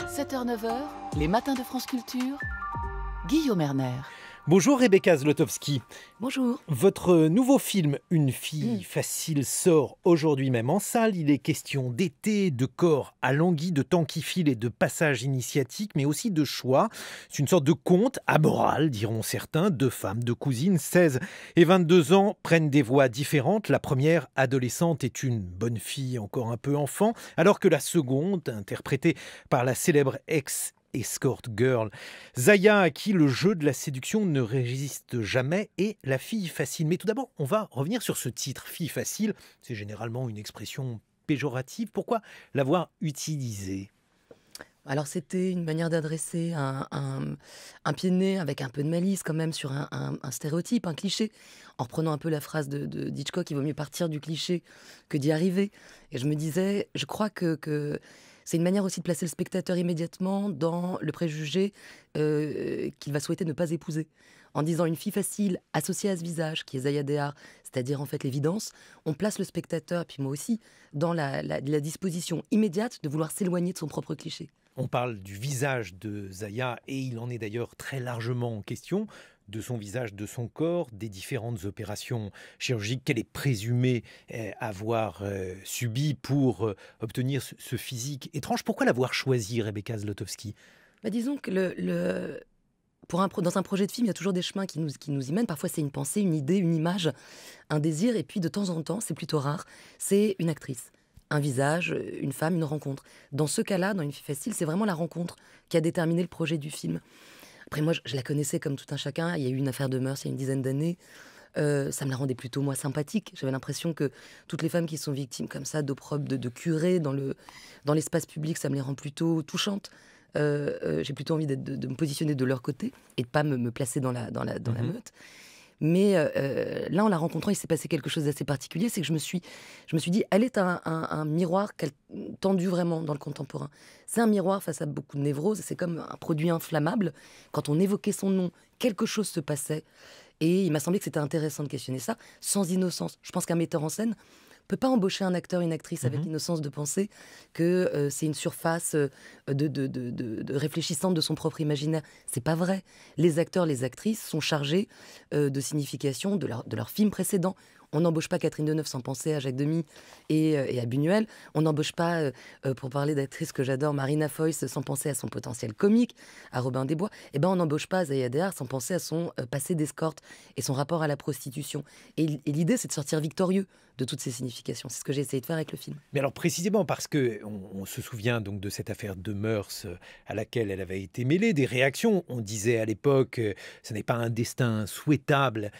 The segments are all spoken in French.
7h-9h, les matins de France Culture, Guillaume Erner. Bonjour Rebecca Zlotowski. Bonjour. Votre nouveau film « Une fille facile » sort aujourd'hui même en salle. Il est question d'été, de corps alanguis, de temps qui file et de passages initiatiques, mais aussi de choix. C'est une sorte de conte amoral, diront certains. Deux femmes, deux cousines, 16 et 22 ans, prennent des voies différentes. La première, adolescente, est une bonne fille, encore un peu enfant, alors que la seconde, interprétée par la célèbre Escort Girl, Zaya, à qui le jeu de la séduction ne résiste jamais, est la fille facile. Mais tout d'abord, on va revenir sur ce titre, fille facile. C'est généralement une expression péjorative. Pourquoi l'avoir utilisée ? Alors c'était une manière d'adresser un pied de nez avec un peu de malice quand même sur un stéréotype, un cliché, en reprenant un peu la phrase de Hitchcock, il vaut mieux partir du cliché que d'y arriver. Et je me disais, je crois que c'est une manière aussi de placer le spectateur immédiatement dans le préjugé qu'il va souhaiter ne pas épouser. En disant une fille facile associée à ce visage, qui est Zaya Dehar, c'est-à-dire en fait l'évidence, on place le spectateur, et puis moi aussi, dans la disposition immédiate de vouloir s'éloigner de son propre cliché. On parle du visage de Zaya, et il en est d'ailleurs très largement en question, de son visage, de son corps, des différentes opérations chirurgicales qu'elle est présumée avoir subies pour obtenir ce physique étrange. Pourquoi l'avoir choisi, Rebecca Zlotowski ? Disons que dans un projet de film, il y a toujours des chemins qui nous y mènent. Parfois, c'est une pensée, une idée, une image, un désir. Et puis, de temps en temps, c'est plutôt rare, c'est une actrice. Un visage, une femme, une rencontre. Dans ce cas-là, dans Une fille facile, c'est vraiment la rencontre qui a déterminé le projet du film. Après, moi, je la connaissais comme tout un chacun. Il y a eu une affaire de mœurs il y a une dizaine d'années. Ça me la rendait plutôt, moi, sympathique. J'avais l'impression que toutes les femmes qui sont victimes comme ça, d'opprobre, de curés dans l'espace public, ça me les rend plutôt touchantes. J'ai plutôt envie de me positionner de leur côté et de ne pas me placer dans la meute. Mais là, en la rencontrant, il s'est passé quelque chose d'assez particulier. C'est que je me suis dit, elle est un miroir tendu vraiment dans le contemporain. C'est un miroir face à beaucoup de névroses. C'est comme un produit inflammable. Quand on évoquait son nom, quelque chose se passait. Et il m'a semblé que c'était intéressant de questionner ça, sans innocence. Je pense qu'un metteur en scène peut pas embaucher un acteur, une actrice avec l'innocence de penser que c'est une surface de réfléchissante de son propre imaginaire. C'est pas vrai. Les acteurs, les actrices sont chargés de signification de leur film précédent. On n'embauche pas Catherine Deneuve sans penser à Jacques Demy et à Buñuel. On n'embauche pas, pour parler d'actrices que j'adore, Marina Foïs sans penser à son potentiel comique, à Robin des Bois. On n'embauche pas Zaya Dehar sans penser à son passé d'escorte et son rapport à la prostitution. Et l'idée, c'est de sortir victorieux de toutes ces significations. C'est ce que j'ai essayé de faire avec le film. Mais alors précisément parce que on se souvient donc de cette affaire de mœurs à laquelle elle avait été mêlée, des réactions. On disait à l'époque, ce n'est pas un destin souhaitable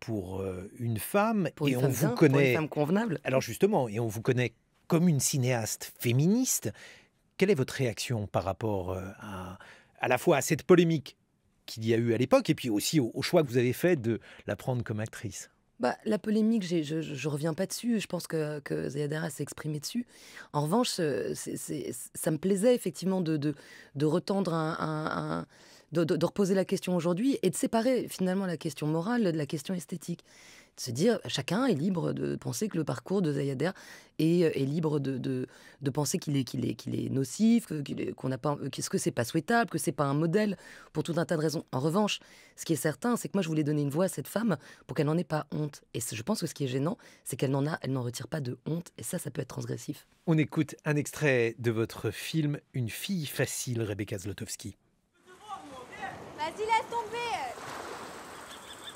pour une femme. Pour une et femme on vous bien, connaît. pour une femme convenable. Alors justement, et on vous connaît comme une cinéaste féministe. Quelle est votre réaction par rapport à la fois à cette polémique qu'il y a eu à l'époque et puis aussi au choix que vous avez fait de la prendre comme actrice ? La polémique, je reviens pas dessus. Je pense que Zaya Dehar s'est exprimée dessus. En revanche, ça me plaisait effectivement de retendre de reposer la question aujourd'hui et de séparer finalement la question morale de la question esthétique. De se dire, chacun est libre de penser que le parcours de Zaya Dehar est libre de penser qu'il est nocif, qu'on n'a pas, que c'est pas souhaitable, que c'est pas un modèle pour tout un tas de raisons. En revanche, ce qui est certain, c'est que moi je voulais donner une voix à cette femme pour qu'elle n'en ait pas honte. Et je pense que ce qui est gênant, c'est qu'elle n'en retire pas de honte. Et ça peut être transgressif. On écoute un extrait de votre film « Une fille facile », Rebecca Zlotowski. Vas-y, laisse tomber.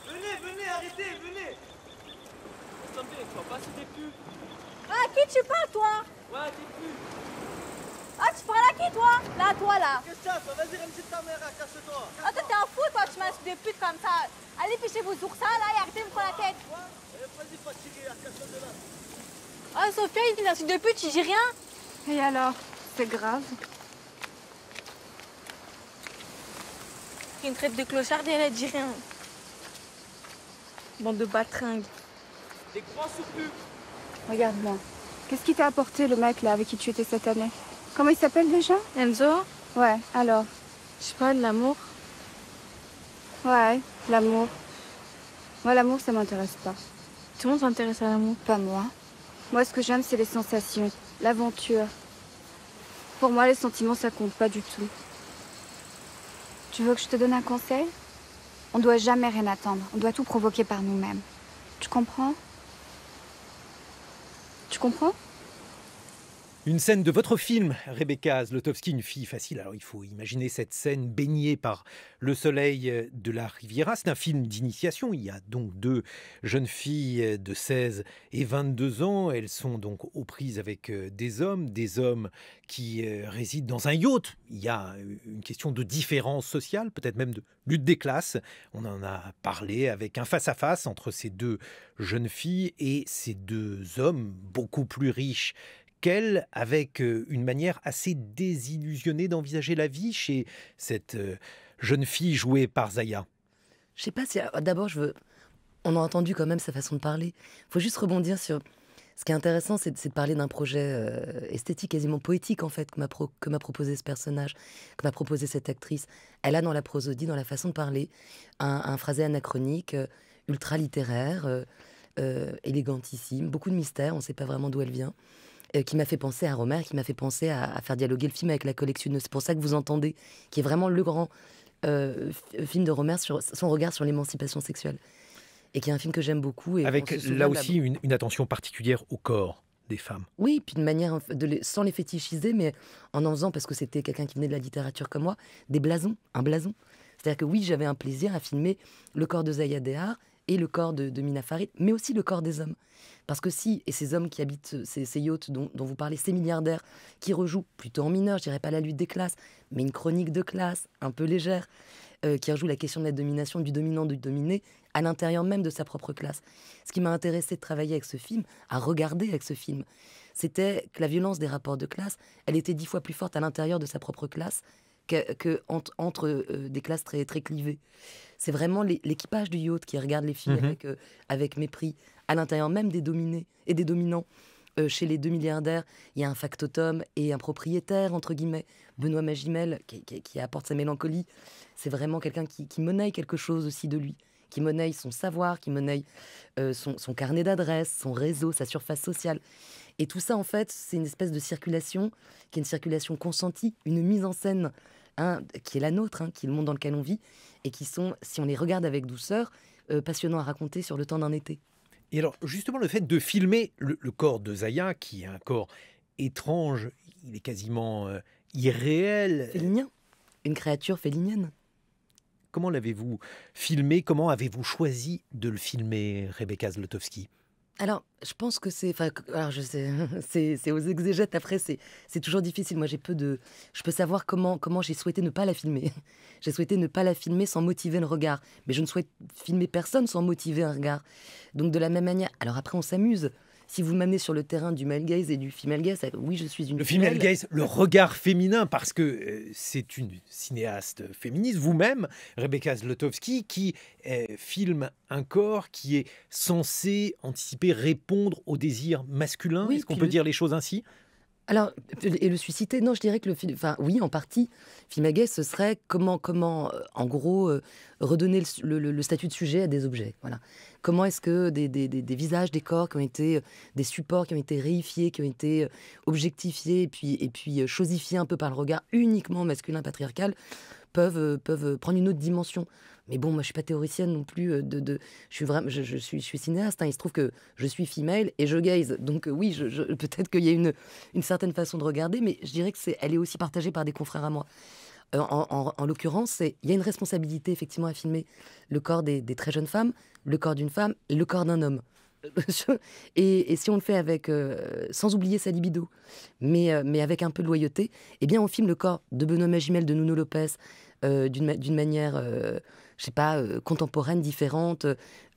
Venez, arrêtez, venez. Laisse tomber, tu vas passer des pubs. À qui tu parles, toi? Ouais, des pubs. Ah, tu parles à qui, toi? Là, toi, là. Qu'est-ce que ça? Vas-y, Ramsey, ta mère, casse-toi. Ah, toi, t'es un fou, toi, tu m'insultes de pute comme ça. Allez, fichez vos oursins, là, et arrêtez de me prendre la tête. Vas-y, fatigué, casse-toi de là. Ah, Sophia, il dit une insulte de pute, tu dis rien. Et alors? C'est grave. Une traite de clochard, et elle dit rien. Bande de baltringues. Des grands soupus. Regarde-moi. Qu'est-ce qui t'a apporté le mec là avec qui tu étais cette année? Comment il s'appelle déjà? Enzo? Ouais, alors? Je sais pas, de l'amour. Ouais, l'amour. Moi, l'amour, ça m'intéresse pas. Tout le monde s'intéresse à l'amour. Pas moi. Moi, ce que j'aime, c'est les sensations, l'aventure. Pour moi, les sentiments, ça compte pas du tout. Tu veux que je te donne un conseil? On doit jamais rien attendre. On doit tout provoquer par nous-mêmes. Tu comprends? Tu comprends? Une scène de votre film, Rebecca Zlotowski, une fille facile. Alors il faut imaginer cette scène baignée par le soleil de la Riviera. C'est un film d'initiation. Il y a donc deux jeunes filles de 16 et 22 ans. Elles sont donc aux prises avec des hommes qui résident dans un yacht. Il y a une question de différence sociale, peut-être même de lutte des classes. On en a parlé avec un face-à-face entre ces deux jeunes filles et ces deux hommes beaucoup plus riches qu'elle, avec une manière assez désillusionnée d'envisager la vie chez cette jeune fille jouée par Zaya. Je sais pas si... D'abord, on a entendu quand même sa façon de parler. Il faut juste rebondir sur... Ce qui est intéressant, c'est de parler d'un projet esthétique, quasiment poétique, en fait, que m'a proposé ce personnage, que m'a proposé cette actrice. Elle a dans la prosodie, dans la façon de parler, un phrasé anachronique, ultra littéraire, élégantissime, beaucoup de mystère, on ne sait pas vraiment d'où elle vient. Qui m'a fait penser à Rohmer, qui m'a fait penser à faire dialoguer le film avec la collectionneuse. C'est pour ça que vous entendez, qui est vraiment le grand film de Rohmer sur son regard sur l'émancipation sexuelle. Et qui est un film que j'aime beaucoup. Et avec là aussi une attention particulière au corps des femmes. Oui, puis une manière, sans les fétichiser, mais en faisant, parce que c'était quelqu'un qui venait de la littérature comme moi, des blasons, un blason. C'est-à-dire que oui, j'avais un plaisir à filmer le corps de Zaya Dehar et le corps de Mina Farid, mais aussi le corps des hommes. Parce que et ces hommes qui habitent ces yachts dont vous parlez, ces milliardaires, qui rejouent plutôt en mineur, je dirais pas la lutte des classes, mais une chronique de classe, un peu légère, qui rejoue la question de la domination, du dominant, du dominé, à l'intérieur même de sa propre classe. Ce qui m'a intéressé de travailler avec ce film, à regarder avec ce film, c'était que la violence des rapports de classe, elle était 10 fois plus forte à l'intérieur de sa propre classe entre des classes très, très clivées. C'est vraiment l'équipage du yacht qui regarde les filles avec mépris, à l'intérieur même des dominés et des dominants. Chez les deux milliardaires, il y a un factotum et un propriétaire, entre guillemets, Benoît Magimel, qui apporte sa mélancolie. C'est vraiment quelqu'un qui monnaie quelque chose aussi de lui, qui monnaie son savoir, qui monnaie son carnet d'adresses, son réseau, sa surface sociale. Et tout ça, en fait, c'est une espèce de circulation, qui est une circulation consentie, une mise en scène qui est la nôtre, qui est le monde dans lequel on vit, et qui sont, si on les regarde avec douceur, passionnants à raconter sur le temps d'un été. Et alors, justement, le fait de filmer le corps de Zaya, qui est un corps étrange, il est quasiment irréel. Félinien, une créature félinienne. Comment l'avez-vous filmé? Comment avez-vous choisi de le filmer, Rebecca Zlotowski? Alors, je pense que alors je sais, c'est aux exégètes. Après, c'est toujours difficile. Moi, je peux savoir comment j'ai souhaité ne pas la filmer. J'ai souhaité ne pas la filmer sans motiver le regard. Mais je ne souhaite filmer personne sans motiver un regard. Donc, de la même manière. Alors après, on s'amuse. Si vous m'amenez sur le terrain du male gaze et du female gaze, oui, je suis une Le female gaze, le regard féminin, parce que c'est une cinéaste féministe, vous-même, Rebecca Zlotowski, qui filme un corps qui est censé anticiper, répondre aux désirs masculins. Oui, est-ce qu'on peut dire les choses ainsi? Alors, et le susciter, non, je dirais que le film, enfin oui, en partie, film à gaze, ce serait comment en gros, redonner le statut de sujet à des objets. Voilà. Comment est-ce que des visages, des corps qui ont été, des supports qui ont été réifiés, qui ont été objectifiés et puis chosifiés un peu par le regard uniquement masculin patriarcal, peuvent prendre une autre dimension. Mais bon, moi, je suis pas théoricienne non plus. Je suis cinéaste. Il se trouve que je suis female et je gaze. Donc oui, peut-être qu'il y a une certaine façon de regarder, mais je dirais que elle est aussi partagée par des confrères à moi. En l'occurrence, il y a une responsabilité effectivement à filmer le corps des très jeunes femmes, le corps d'une femme et le corps d'un homme. Et si on le fait sans oublier sa libido, mais avec un peu de loyauté, eh bien on filme le corps de Benoît Magimel, de Nuno Lopez, d'une manière, je sais pas, contemporaine, différente,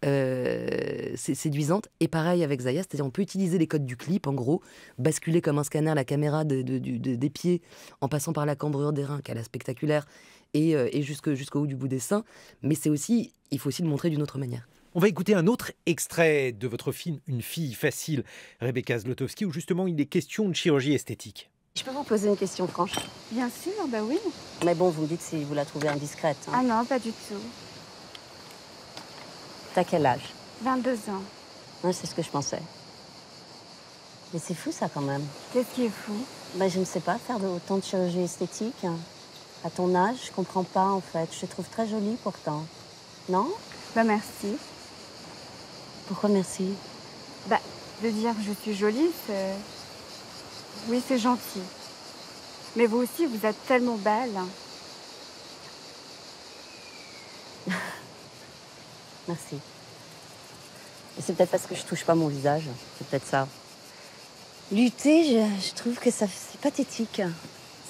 séduisante. Et pareil avec Zaya, c'est-à-dire on peut utiliser les codes du clip, en gros, basculer comme un scanner la caméra des pieds, en passant par la cambrure des reins, qui a l'air spectaculaire, et jusqu'au bout des seins. Mais il faut aussi le montrer d'une autre manière. On va écouter un autre extrait de votre film Une fille facile, Rebecca Zlotowski, où justement il est question de chirurgie esthétique. Je peux vous poser une question franche? Bien sûr, bah oui. Mais bon, vous me dites si vous la trouvez indiscrète. Ah non, pas du tout. T'as quel âge? 22 ans. Ouais, c'est ce que je pensais. Mais c'est fou ça quand même. Qu'est-ce qui est fou? Ben, je ne sais pas faire autant de chirurgie esthétique. À ton âge, je comprends pas en fait. Je te trouve très jolie pourtant. Non? Bah merci. Pourquoi merci? Bah, de dire que je suis jolie, c'est... Oui, c'est gentil. Mais vous aussi, vous êtes tellement belle. Merci. Et c'est peut-être parce que je touche pas mon visage. C'est peut-être ça. Lutter, je trouve que ça, c'est pathétique.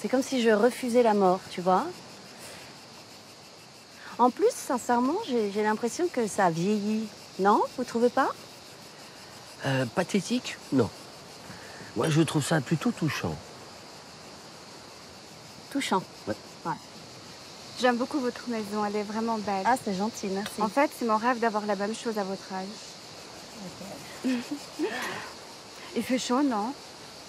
C'est comme si je refusais la mort, tu vois. En plus, sincèrement, j'ai l'impression que ça a vieilli. Non? Vous trouvez pas? Pathétique? Non. Moi, je trouve ça plutôt touchant. Touchant. Ouais. Ouais. J'aime beaucoup votre maison, elle est vraiment belle. Ah, c'est gentil, merci. En fait, c'est mon rêve d'avoir la même chose à votre âge. Il fait chaud, non?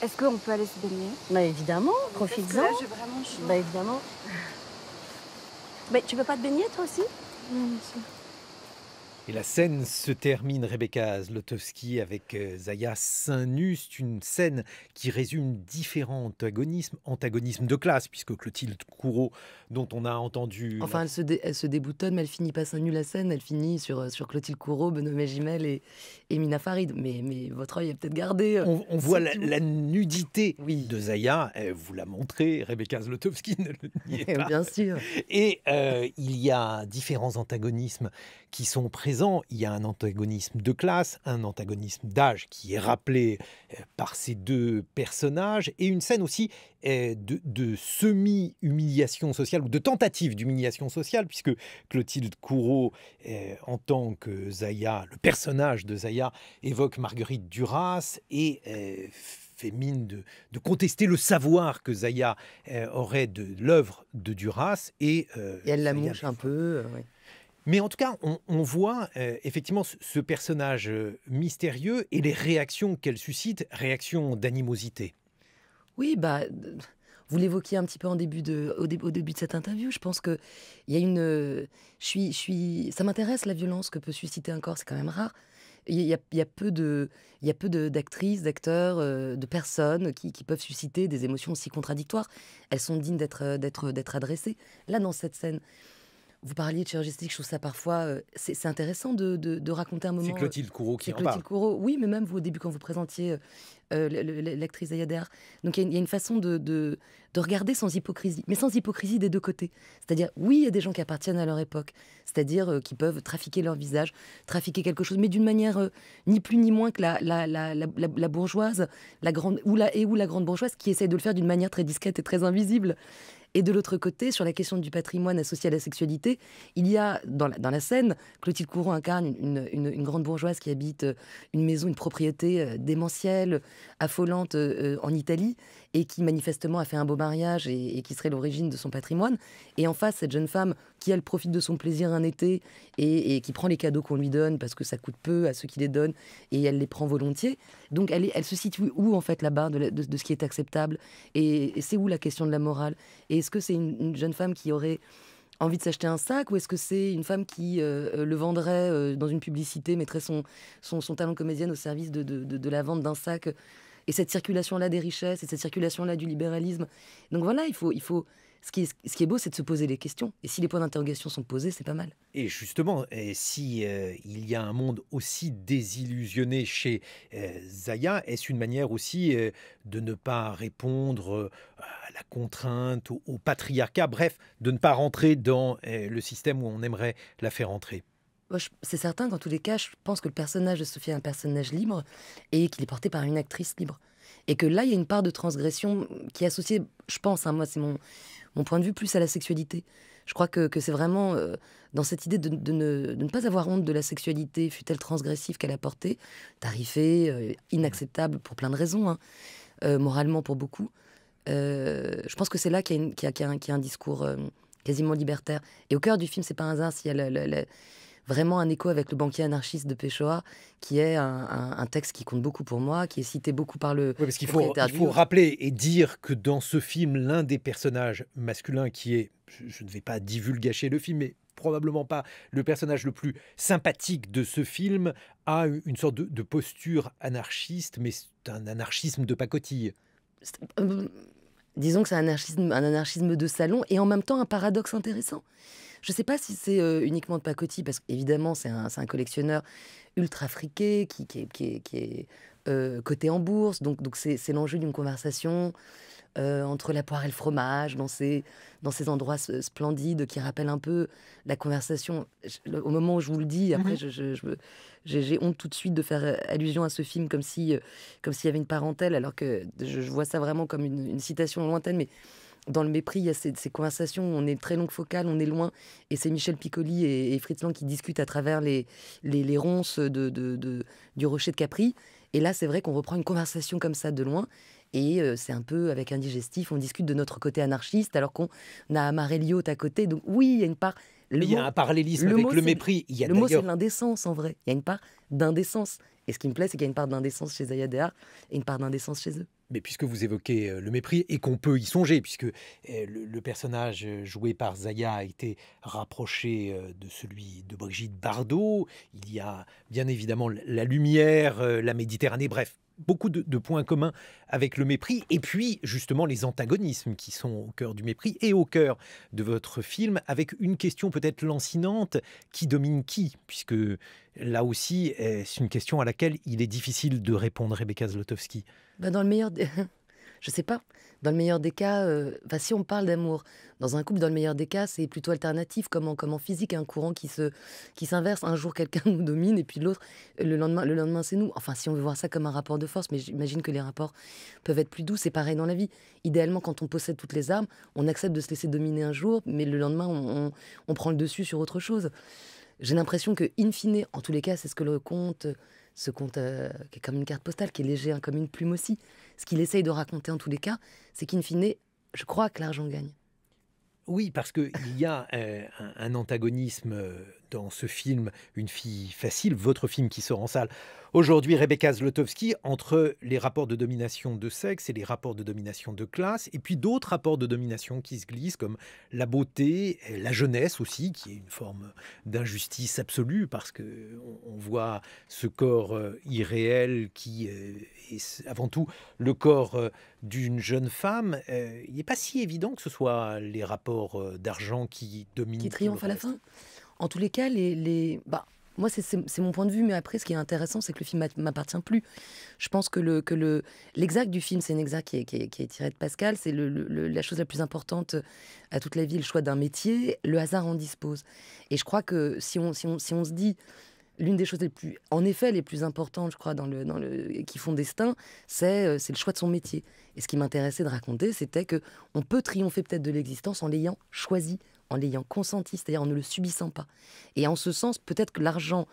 Est-ce qu'on peut aller se baigner? Bah évidemment, Parce que profites-en. là, j'ai vraiment chaud. Bah évidemment. Mais tu veux pas te baigner toi aussi? Non, monsieur. Et la scène se termine, Rebecca Zlotowski, avec Zaya seins nus. C'est une scène qui résume différents antagonismes de classe, puisque Clotilde Courreau, dont on a entendu... Enfin, elle se déboutonne, mais elle finit pas seins nus la scène, elle finit sur Clotilde Courreau, Benoît Magimel et Mina Farid. Mais votre œil est peut-être gardé. On voit la nudité Oui. de Zaya, vous la montrez, Rebecca Zlotowski ne le niait pas. Bien sûr. Et il y a différents antagonismes qui sont présents. Il y a un antagonisme de classe, un antagonisme d'âge qui est rappelé par ces deux personnages, et une scène aussi de semi-humiliation sociale, ou de tentative d'humiliation sociale, puisque Clotilde Courreau, en tant que Zaya, le personnage de Zaya, évoque Marguerite Duras et fait mine de contester le savoir que Zaya aurait de l'œuvre de Duras. Et elle la Zaya mouche un peu. Ouais. Mais en tout cas, on voit effectivement ce personnage mystérieux et les réactions qu'elle suscite, réactions d'animosité. Oui, bah, vous l'évoquiez un petit peu au début de cette interview. Je pense que il y a une, ça m'intéresse la violence que peut susciter un corps. C'est quand même rare. Il y a peu d'actrices, d'acteurs, de personnes qui peuvent susciter des émotions aussi contradictoires. Elles sont dignes d'être adressées. Là, dans cette scène. Vous parliez de chirurgie esthétique, je trouve ça parfois... c'est intéressant de raconter un moment... C'est Clotilde Courreau qui en parle. Clotilde Courreau, oui, mais même vous, au début, quand vous présentiez l'actrice Zaya Dehar. Donc, il y a une façon de regarder sans hypocrisie, mais sans hypocrisie des deux côtés. C'est-à-dire, oui, il y a des gens qui appartiennent à leur époque, c'est-à-dire qui peuvent trafiquer leur visage, trafiquer quelque chose, mais d'une manière ni plus ni moins que la bourgeoise, la grande ou la grande bourgeoise, qui essaye de le faire d'une manière très discrète et très invisible. Et de l'autre côté, sur la question du patrimoine associé à la sexualité, il y a, dans la scène, Clotilde Courreau incarne une grande bourgeoise qui habite une maison, une propriété démentielle, affolante en Italie, et qui manifestement a fait un beau mariage et qui serait l'origine de son patrimoine. Et en face, cette jeune femme qui, elle, profite de son plaisir un été et qui prend les cadeaux qu'on lui donne parce que ça coûte peu à ceux qui les donnent et elle les prend volontiers. Donc elle se situe où, en fait, la barre de ce qui est acceptable, et c'est où la question de la morale? Et est-ce que c'est une jeune femme qui aurait envie de s'acheter un sac, ou est-ce que c'est une femme qui le vendrait dans une publicité, mettrait son talent de comédienne au service de la vente d'un sac? Et cette circulation-là des richesses, et cette circulation-là du libéralisme. Donc voilà, il faut ce qui est beau, c'est de se poser les questions. Et si les points d'interrogation sont posés, c'est pas mal. Et justement, si il y a un monde aussi désillusionné chez Zaya, est-ce une manière aussi de ne pas répondre à la contrainte, au patriarcat, bref, de ne pas rentrer dans le système où on aimerait la faire entrer? C'est certain, dans tous les cas, je pense que le personnage de Sophie est un personnage libre et qu'il est porté par une actrice libre. Et que là, il y a une part de transgression qui est associée, je pense, moi c'est mon point de vue, plus à la sexualité. Je crois que c'est vraiment dans cette idée de ne pas avoir honte de la sexualité, fut-elle transgressive qu'elle a portée, tarifée, inacceptable pour plein de raisons, moralement pour beaucoup. Je pense que c'est là qu'il y a un discours quasiment libertaire. Et au cœur du film, c'est pas un hasard s'il y a vraiment un écho avec Le banquier anarchiste de Pessoa, qui est un texte qui compte beaucoup pour moi, qui est cité beaucoup par le... Oui, parce qu'il faut rappeler et dire que dans ce film, l'un des personnages masculins qui est, je ne vais pas divulgacher le film, mais probablement pas le personnage le plus sympathique de ce film, a une sorte de posture anarchiste, mais c'est un anarchisme de pacotille. Disons que c'est un anarchisme de salon et en même temps un paradoxe intéressant. Je ne sais pas si c'est uniquement de pacotille, parce qu'évidemment, c'est un collectionneur ultra friqué qui est coté en bourse. Donc c'est l'enjeu d'une conversation entre la poire et le fromage, dans ces endroits splendides qui rappellent un peu la conversation. Au moment où je vous le dis, après, j'ai honte tout de suite de faire allusion à ce film comme s'il y avait une parentèle, alors que je vois ça vraiment comme une citation lointaine, mais dans Le Mépris, il y a ces conversations où on est très longue focale, on est loin, et c'est Michel Piccoli et Fritz Lang qui discutent à travers les ronces du rocher de Capri. Et là, c'est vrai qu'on reprend une conversation comme ça de loin, et c'est un peu avec un digestif, on discute de notre côté anarchiste, alors qu'on a Amarelliot à côté. Donc oui, il y a une part... Il y a un parallélisme avec Le Mépris. Le mot, c'est l'indécence, en vrai. Il y a une part d'indécence. Et ce qui me plaît, c'est qu'il y a une part d'indécence chez Zaya Dehar et une part d'indécence chez eux. Mais puisque vous évoquez Le Mépris, et qu'on peut y songer, puisque le personnage joué par Zaya a été rapproché de celui de Brigitte Bardot, il y a bien évidemment la lumière, la Méditerranée, bref, beaucoup de points communs avec Le Mépris, et puis justement les antagonismes qui sont au cœur du Mépris et au cœur de votre film, avec une question peut-être lancinante: qui domine qui? Puisque là aussi, c'est une question à laquelle il est difficile de répondre, Rebecca Zlotowski. Dans le meilleur je sais pas. Dans le meilleur des cas, si on parle d'amour, dans un couple, dans le meilleur des cas, c'est plutôt alternatif, comme en physique, un courant qui s'inverse. Un jour, quelqu'un nous domine, et puis l'autre, le lendemain, c'est nous. Enfin, si on veut voir ça comme un rapport de force, mais j'imagine que les rapports peuvent être plus doux. C'est pareil dans la vie. Idéalement, quand on possède toutes les armes, on accepte de se laisser dominer un jour, mais le lendemain, on prend le dessus sur autre chose. J'ai l'impression que, in fine, en tous les cas, c'est ce que le conte... Ce conte qui est comme une carte postale, qui est léger, comme une plume aussi. Ce qu'il essaye de raconter en tous les cas, c'est qu'in fine, je crois que l'argent gagne. Oui, parce qu'il y a un antagonisme dans ce film, Une fille facile, votre film qui sort en salle aujourd'hui, Rebecca Zlotowski, entre les rapports de domination de sexe et les rapports de domination de classe, et puis d'autres rapports de domination qui se glissent, comme la beauté, la jeunesse aussi, qui est une forme d'injustice absolue, parce qu'on voit ce corps irréel qui est avant tout le corps d'une jeune femme. Il n'est pas si évident que ce soit les rapports d'argent qui dominent. Qui triomphent à la fin. En tous les cas, moi, c'est mon point de vue, mais après, ce qui est intéressant, c'est que le film m'appartient plus. Je pense que l'exact du film, c'est une exact qui est tiré de Pascal. C'est la chose la plus importante à toute la vie, le choix d'un métier. Le hasard en dispose. Et je crois que si on se dit... L'une des choses les plus importantes, je crois, qui font destin, c'est le choix de son métier. Et ce qui m'intéressait de raconter, c'était qu'on peut triompher peut-être de l'existence en l'ayant choisi, en l'ayant consenti, c'est-à-dire en ne le subissant pas. Et en ce sens, peut-être que l'argent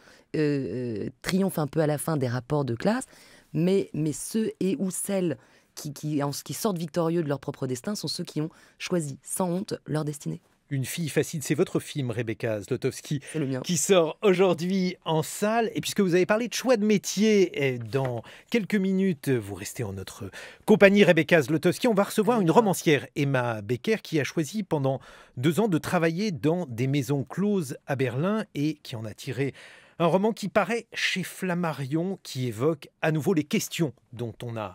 triomphe un peu à la fin des rapports de classe, mais ceux et ou celles qui sortent victorieux de leur propre destin sont ceux qui ont choisi, sans honte, leur destinée. Une fille facile, c'est votre film, Rebecca Zlotowski, c'est le mien, qui sort aujourd'hui en salle. Et puisque vous avez parlé de choix de métier, dans quelques minutes, vous restez en notre compagnie, Rebecca Zlotowski. On va recevoir une romancière, Emma Becker, qui a choisi pendant 2 ans de travailler dans des maisons closes à Berlin et qui en a tiré un roman qui paraît chez Flammarion, qui évoque à nouveau les questions dont on a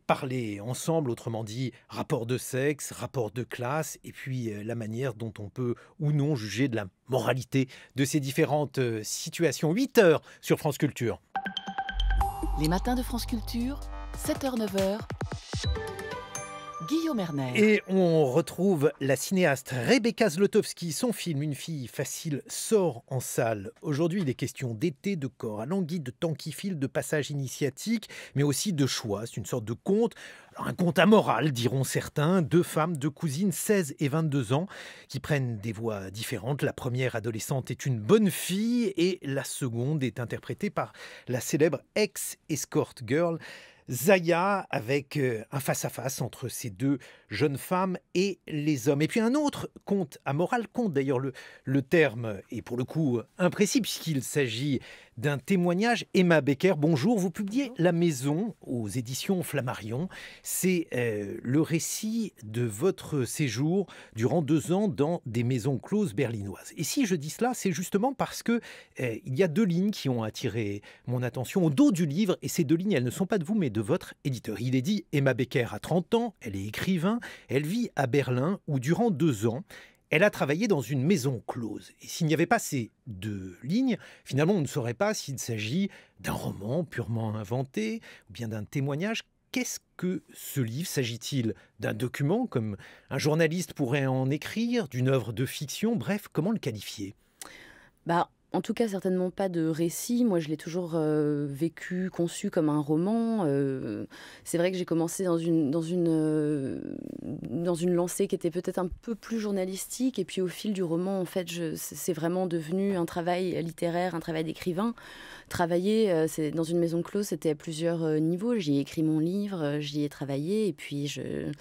parler ensemble, autrement dit, rapport de sexe, rapport de classe, et puis la manière dont on peut ou non juger de la moralité de ces différentes situations. 8h sur France Culture. Les matins de France Culture, 7h-9h, Guillaume Erner. Et on retrouve la cinéaste Rebecca Zlotowski. Son film Une fille facile sort en salle. Aujourd'hui, il est question d'été, de corps alangui, de temps qui file, de passage initiatique, mais aussi de choix. C'est une sorte de conte. Alors, un conte amoral, diront certains. 2 femmes, 2 cousines, 16 et 22 ans, qui prennent des voix différentes. La première adolescente est une bonne fille et la seconde est interprétée par la célèbre ex-escort girl Zaya, avec un face-à-face entre ces 2 jeunes femmes et les hommes. Et puis un autre conte amoral, conte d'ailleurs, le terme est pour le coup imprécis puisqu'il s'agit d'un témoignage. Emma Becker, bonjour. Vous publiez La Maison aux éditions Flammarion. C'est le récit de votre séjour durant 2 ans dans des maisons closes berlinoises. Et si je dis cela, c'est justement parce que il y a 2 lignes qui ont attiré mon attention au dos du livre. Et ces 2 lignes, elles ne sont pas de vous, mais de votre éditeur. Il est dit « Emma Becker a 30 ans, elle est écrivain, elle vit à Berlin où durant 2 ans, elle a travaillé dans une maison close. Et s'il n'y avait pas ces 2 lignes, finalement, on ne saurait pas s'il s'agit d'un roman purement inventé ou bien d'un témoignage. Qu'est-ce que ce livre? S'agit-il d'un document, comme un journaliste pourrait en écrire, d'une œuvre de fiction? Bref, comment le qualifier? En tout cas, certainement pas de récit. Moi, je l'ai toujours vécu, conçu comme un roman. C'est vrai que j'ai commencé dans une lancée qui était peut-être un peu plus journalistique. Et puis, au fil du roman, en fait, c'est vraiment devenu un travail littéraire, un travail d'écrivain. Travailler dans une maison close, c'était à plusieurs niveaux. J'y ai écrit mon livre, j'y ai travaillé. Et puis, je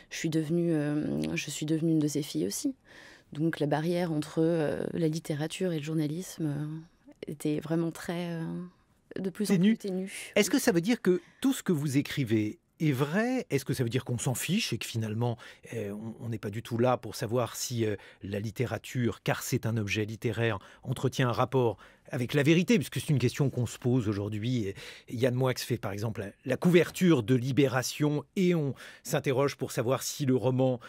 suis devenue une de ces filles aussi. Donc la barrière entre la littérature et le journalisme était vraiment de plus en plus ténue. Est-ce que ça veut dire que tout ce que vous écrivez est vrai? Est-ce que ça veut dire qu'on s'en fiche et que finalement on n'est pas du tout là pour savoir si la littérature, car c'est un objet littéraire, entretient un rapport avec la vérité, puisque c'est une question qu'on se pose aujourd'hui. Yann Moix fait par exemple la couverture de Libération et on s'interroge pour savoir si le roman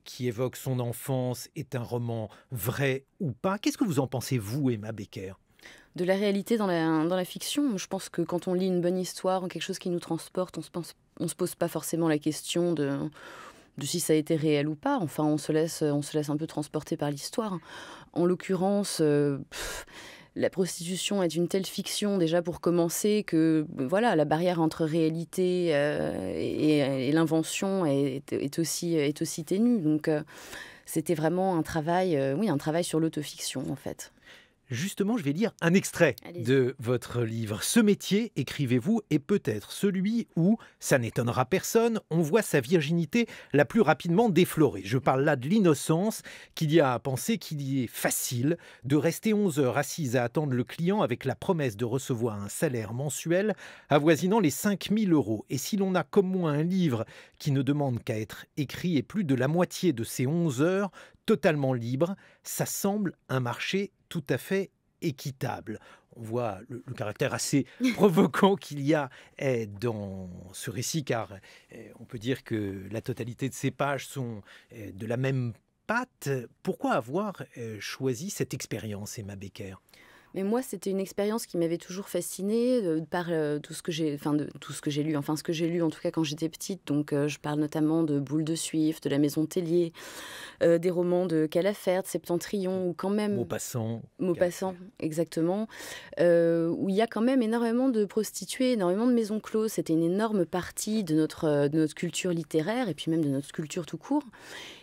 qui évoque son enfance est un roman vrai ou pas. Qu'est-ce que vous en pensez, vous, Emma Becker? De la réalité dans la fiction, je pense que quand on lit une bonne histoire ou quelque chose qui nous transporte, on se pose pas forcément la question de si ça a été réel ou pas. Enfin, on se laisse un peu transporter par l'histoire. En l'occurrence, la prostitution est une telle fiction déjà pour commencer que voilà, la barrière entre réalité et l'invention est aussi ténue. Donc c'était vraiment un travail sur l'autofiction en fait. Justement, je vais lire un extrait de votre livre. Ce métier, écrivez-vous, est peut-être celui où, ça n'étonnera personne, on voit sa virginité la plus rapidement déflorée. Je parle là de l'innocence qu'il y a à penser qu'il y est facile de rester 11 heures assise à attendre le client avec la promesse de recevoir un salaire mensuel avoisinant les 5 000 €. Et si l'on a comme moi un livre qui ne demande qu'à être écrit et plus de la moitié de ces 11 heures totalement libre, ça semble un marché tout à fait équitable. On voit le caractère assez provoquant qu'il y a dans ce récit, car on peut dire que la totalité de ces pages sont de la même patte. Pourquoi avoir choisi cette expérience, Emma Becker ? Mais moi, c'était une expérience qui m'avait toujours fascinée par tout ce que j'ai lu. Enfin, ce que j'ai lu, en tout cas, quand j'étais petite. Donc, je parle notamment de Boule de Suif, de La Maison Tellier, des romans de Calafert, Septentrion, ou quand même... Maupassant, exactement. Où il y a quand même énormément de prostituées, énormément de maisons closes. C'était une énorme partie de notre culture littéraire et puis même de notre culture tout court.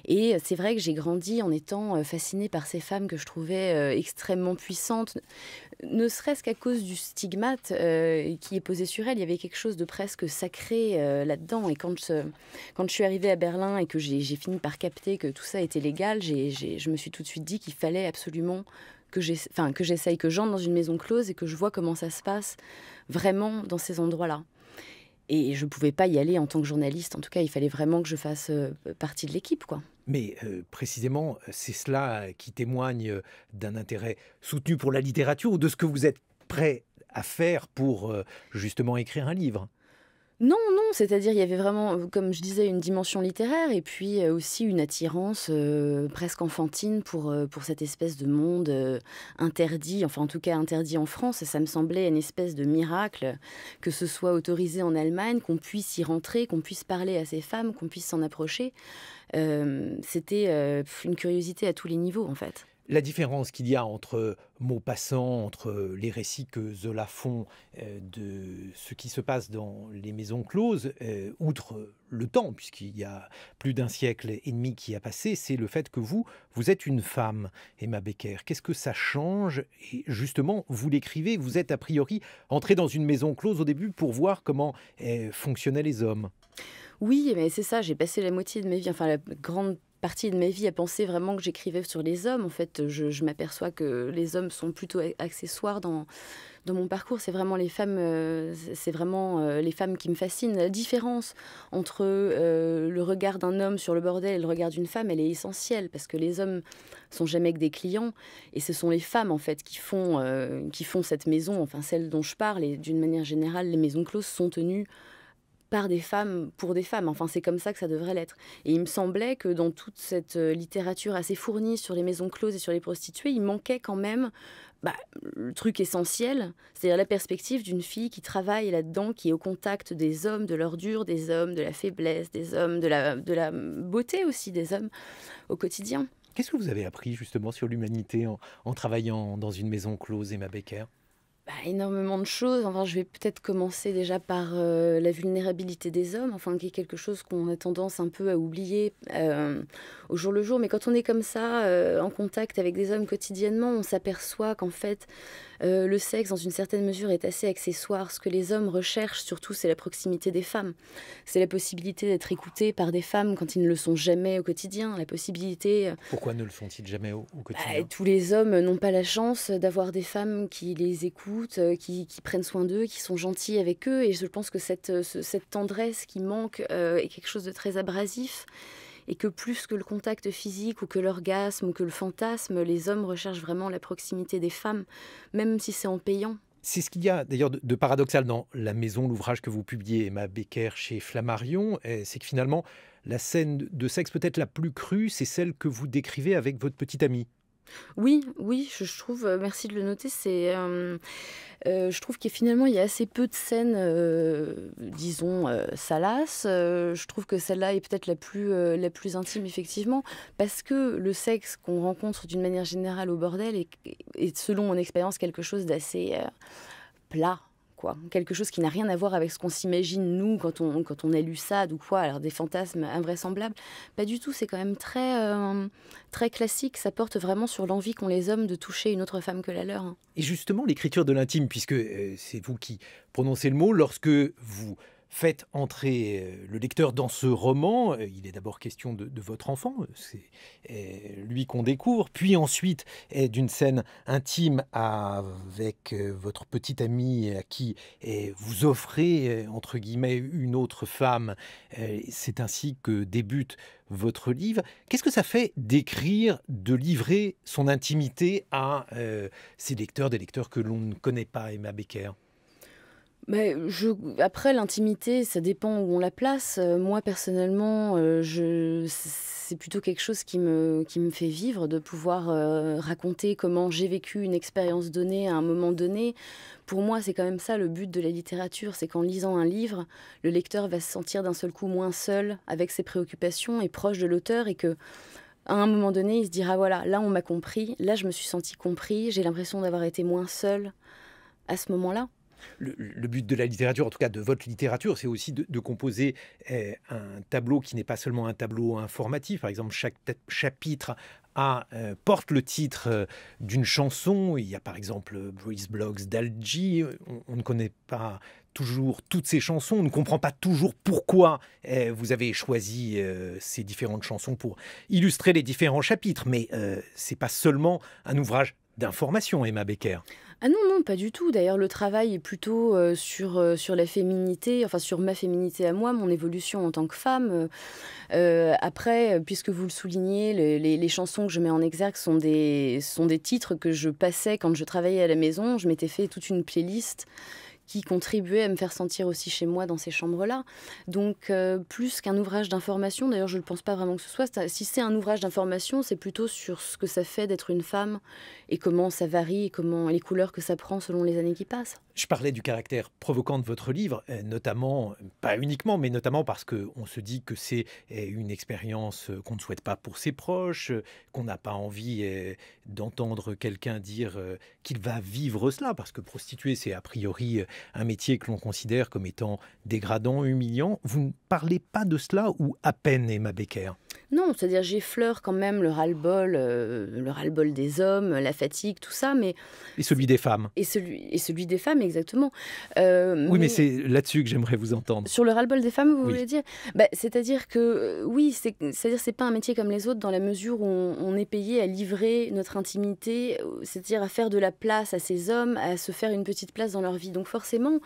Et c'est vrai que j'ai grandi en étant fascinée par ces femmes que je trouvais extrêmement puissantes, ne serait-ce qu'à cause du stigmate qui est posé sur elles. Il y avait quelque chose de presque sacré là-dedans. Et quand je suis arrivée à Berlin et que j'ai fini par capter que tout ça était légal, je me suis tout de suite dit qu'il fallait absolument que j'essaye, que j'entre dans une maison close et que je vois comment ça se passe vraiment dans ces endroits-là. Et je ne pouvais pas y aller en tant que journaliste. En tout cas, il fallait vraiment que je fasse partie de l'équipe, quoi. Mais précisément, c'est cela qui témoigne d'un intérêt soutenu pour la littérature ou de ce que vous êtes prêt à faire pour justement écrire un livre. Non, c'est-à-dire il y avait vraiment, comme je disais, une dimension littéraire et puis aussi une attirance presque enfantine pour cette espèce de monde interdit, enfin en tout cas interdit en France. Et ça me semblait une espèce de miracle que ce soit autorisé en Allemagne, qu'on puisse y rentrer, qu'on puisse parler à ces femmes, qu'on puisse s'en approcher. C'était une curiosité à tous les niveaux en fait. La différence qu'il y a entre Maupassant, entre les récits que Zola font de ce qui se passe dans les maisons closes, outre le temps, puisqu'il y a plus d'un siècle et demi qui a passé, c'est le fait que vous êtes une femme, Emma Becker. Qu'est-ce que ça change? Et justement, vous l'écrivez, vous êtes a priori entrée dans une maison close au début pour voir comment fonctionnaient les hommes. Oui, mais c'est ça, j'ai passé la moitié de ma vie, enfin la grande partie de ma vie à penser vraiment que j'écrivais sur les hommes. En fait, je m'aperçois que les hommes sont plutôt accessoires dans mon parcours. C'est vraiment les femmes, les femmes qui me fascinent. La différence entre le regard d'un homme sur le bordel et le regard d'une femme, elle est essentielle, parce que les hommes sont jamais que des clients, et ce sont les femmes en fait qui font cette maison, enfin celle dont je parle, et d'une manière générale, les maisons closes sont tenues par des femmes, pour des femmes. Enfin, c'est comme ça que ça devrait l'être. Et il me semblait que dans toute cette littérature assez fournie sur les maisons closes et sur les prostituées, il manquait quand même le truc essentiel, c'est-à-dire la perspective d'une fille qui travaille là-dedans, qui est au contact des hommes, de l'ordure, des hommes, de la faiblesse, des hommes, de la beauté aussi des hommes au quotidien. Qu'est-ce que vous avez appris justement sur l'humanité en travaillant dans une maison close, Emma Becker ? Énormément de choses. Enfin, je vais peut-être commencer déjà par la vulnérabilité des hommes, enfin, qui est quelque chose qu'on a tendance un peu à oublier au jour le jour. Mais quand on est comme ça, en contact avec des hommes quotidiennement, on s'aperçoit qu'en fait, le sexe, dans une certaine mesure, est assez accessoire. Ce que les hommes recherchent, surtout, c'est la proximité des femmes. C'est la possibilité d'être écoutés par des femmes quand ils ne le sont jamais au quotidien. La possibilité... Pourquoi ne le sont-ils jamais au quotidien ? Tous les hommes n'ont pas la chance d'avoir des femmes qui les écoutent, qui prennent soin d'eux, qui sont gentils avec eux. Et je pense que cette tendresse qui manque est quelque chose de très abrasif. Et que plus que le contact physique ou que l'orgasme ou que le fantasme, les hommes recherchent vraiment la proximité des femmes, même si c'est en payant. C'est ce qu'il y a d'ailleurs de paradoxal dans La Maison, l'ouvrage que vous publiez, Emma Becker, chez Flammarion, c'est que finalement, la scène de sexe peut-être la plus crue, c'est celle que vous décrivez avec votre petite amie. Oui, je trouve, merci de le noter, je trouve qu'il y a assez peu de scènes, disons, salaces. Je trouve que celle-là est peut-être la plus intime, effectivement, parce que le sexe qu'on rencontre d'une manière générale au bordel est selon mon expérience, quelque chose d'assez plat. Quelque chose qui n'a rien à voir avec ce qu'on s'imagine, nous, quand on a lu ça, ou quoi, alors des fantasmes invraisemblables. Pas du tout, c'est quand même très classique. Ça porte vraiment sur l'envie qu'ont les hommes de toucher une autre femme que la leur. Et justement, l'écriture de l'intime, puisque c'est vous qui prononcez le mot, lorsque vous faites entrer le lecteur dans ce roman, il est d'abord question de votre enfant, c'est lui qu'on découvre, puis ensuite d'une scène intime avec votre petite amie à qui vous offrez, entre guillemets, une autre femme. C'est ainsi que débute votre livre. Qu'est-ce que ça fait d'écrire, de livrer son intimité à ces lecteurs, des lecteurs que l'on ne connaît pas, Emma Becker ? Après, l'intimité, ça dépend où on la place. Moi, personnellement, c'est plutôt quelque chose qui me fait vivre, de pouvoir raconter comment j'ai vécu une expérience donnée à un moment donné. Pour moi, c'est quand même ça le but de la littérature, c'est qu'en lisant un livre, le lecteur va se sentir d'un seul coup moins seul avec ses préoccupations et proche de l'auteur, et que à un moment donné, il se dira, voilà, là on m'a compris, là je me suis senti compris, j'ai l'impression d'avoir été moins seul à ce moment-là. Le but de la littérature, en tout cas de votre littérature, c'est aussi de composer un tableau qui n'est pas seulement un tableau informatif. Par exemple, chaque chapitre porte le titre d'une chanson. Il y a par exemple Breeze Blocks d'Al-G. On ne connaît pas toujours toutes ces chansons. On ne comprend pas toujours pourquoi vous avez choisi ces différentes chansons pour illustrer les différents chapitres. Mais ce n'est pas seulement un ouvrage d'information, Emma Becker. Ah non, pas du tout. D'ailleurs, le travail est plutôt sur la féminité, enfin sur ma féminité à moi, mon évolution en tant que femme. Après, puisque vous le soulignez, les chansons que je mets en exergue sont des titres que je passais quand je travaillais à la maison. Je m'étais fait toute une playlist qui contribuait à me faire sentir aussi chez moi dans ces chambres-là. Donc, plus qu'un ouvrage d'information, d'ailleurs, je ne pense pas vraiment que ce soit. Si c'est un ouvrage d'information, c'est plutôt sur ce que ça fait d'être une femme et comment ça varie et comment les couleurs que ça prend selon les années qui passent. Je parlais du caractère provoquant de votre livre, notamment, pas uniquement, mais notamment parce qu'on se dit que c'est une expérience qu'on ne souhaite pas pour ses proches, qu'on n'a pas envie d'entendre quelqu'un dire qu'il va vivre cela, parce que prostituée, c'est a priori un métier que l'on considère comme étant dégradant, humiliant. Vous ne parlez pas de cela, ou à peine, Emma Becker ? Non, c'est-à-dire j'effleure quand même le ras-le-bol des hommes, la fatigue, tout ça, mais... Et celui des femmes. Et celui des femmes, exactement. Oui, mais c'est là-dessus que j'aimerais vous entendre. Sur le ras-le-bol des femmes, vous Oui. voulez dire c'est-à-dire que, oui, c'est pas un métier comme les autres dans la mesure où on est payé à livrer notre intimité, c'est-à-dire à faire de la place à ces hommes, à se faire une petite place dans leur vie. Donc forcément,